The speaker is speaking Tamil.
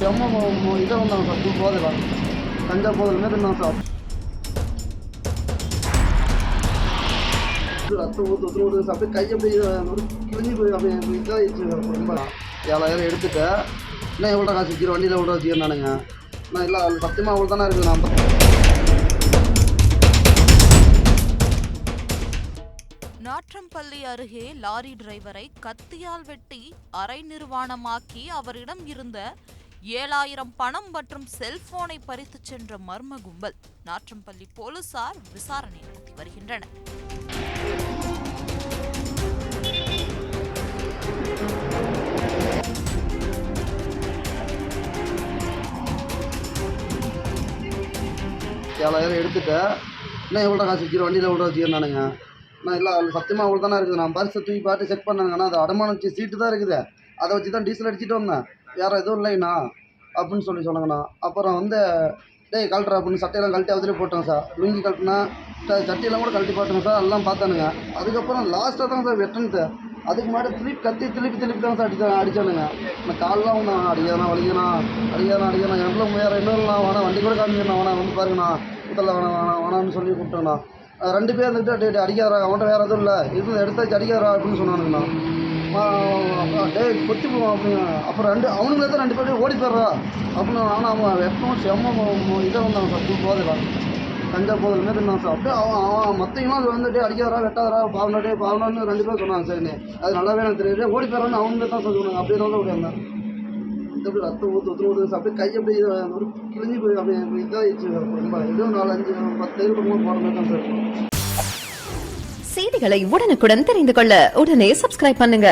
செம்ம இதை வந்தாங்க சார் ஃபுல் போதையில் கஞ்சா போதையிலுமே இருந்தாங்க சார். ரத்தம் ஊற்று அப்படியே கை அப்படியே கிழிஞ்சு போய் அப்படியே இதாகிடுச்சு. ரொம்ப 7000 எடுத்துட்டேன். இன்னும் எவ்வளோ காசு வச்சுக்கிறேன் வண்டியில் எவ்வளோ வச்சுக்கிறேன் நானுங்க. நான் இல்லை அது சத்தியமாக அவ்வளோ தானே இருக்குது. நான் நாற்றம்பள்ளி அருகே லாரி டிரைவரை கத்தியால் வெட்டி அரை நிர்வாணமாக்கி அவரிடம் இருந்த 7000 பணம் மற்றும் செல்போனை பறித்துச் சென்ற மர்ம கும்பல். நாற்றம்பள்ளி போலீசார் விசாரணை நடத்தி வருகின்றனர். எடுத்துட்டேன். இன்னும் எவ்வளோ காசு வச்சுக்கிறேன் வண்டியில் எவ்வளோ வச்சுக்கிறேன் நானுங்க. நான் இல்லை அது சத்தியமாக அவ்வளோ தானே இருக்குது. நான் பரிசை தூக்கி பார்த்து செக் பண்ணேங்க. ஆனால் அது அடமானம் வச்சு சீட்டு தான் இருக்குது. அதை வச்சு தான் டீசல் அடிச்சுட்டு வந்தேன். வேறு எதுவும் இல்லைண்ணா அப்படின்னு சொன்னாங்கண்ணா. அப்புறம் டேய் கழட்டுற அப்படின்னு சட்டையெல்லாம் கழட்டி அதிலே போட்டேங்க சார். லுங்கி கழட்டினா சட்டையெல்லாம் கூட கழட்டி போட்டேங்க சார். எல்லாம் பார்த்தானுங்க. அதுக்கப்புறம் லாஸ்ட்டாக தான் சார் வெட்டணுது. அதுக்கு முன்னாடி திருப்பி தான் சார் அடித்தானுங்க. நான் காலெலாம் வந்து அடிக்கணும் அடிக்கணும் எவ்வளோ வேறு இன்னும் வேணாம் வண்டி கூட காமிக்கணும் வேணாம் வந்து பாருங்கண்ணா இதெல்லாம் வேணாம்னு சொல்லி கூப்பிட்டேண்ணா. 2 பேர் இருந்துட்டு அடிக்காரா அவன்கிட்ட வேறு எதுவும் இல்லை இது எடுத்தாச்சு அடிக்காரா அப்படின்னு சொன்னானுங்கண்ணா. கொத்தி போவோம் அப்படின்னு. அப்புறம் அவனுங்களே தான் 2 பேர் ஓடி போயிடுறா அப்படின்னு. ஆனால் அவன் வெட்டணும் செம்ம இதை வந்தாங்க சார் ஃபுல் போதையில் கஞ்சா போதையிலுமே இருந்தாங்க சார். அப்படியே அவன் மற்றவங்களும் அது வந்துட்டு அடிக்காதரா வெட்டாதரா பாவனான்னு 2 பேர் சொன்னாங்க சரிண்ணே. அது நல்லாவே எனக்கு தெரியுது. ஓடி போயிடறான்னு அவங்க தான் சொன்னாங்க. அப்படியே தான் ஓடியாந்தேன். எப்படி ரத்தம் ஊற்று அப்படியே கை அப்படியே கிழிஞ்சு போய் அப்படியே இதாகிடுச்சு. ரொம்ப எதுவும் 4-5 10 போகிற மாதிரி தான் சார். செய்திகளை உடனுக்குடன் தெரிந்து கொள்ள உடனே சப்ஸ்கிரைப் பண்ணுங்க.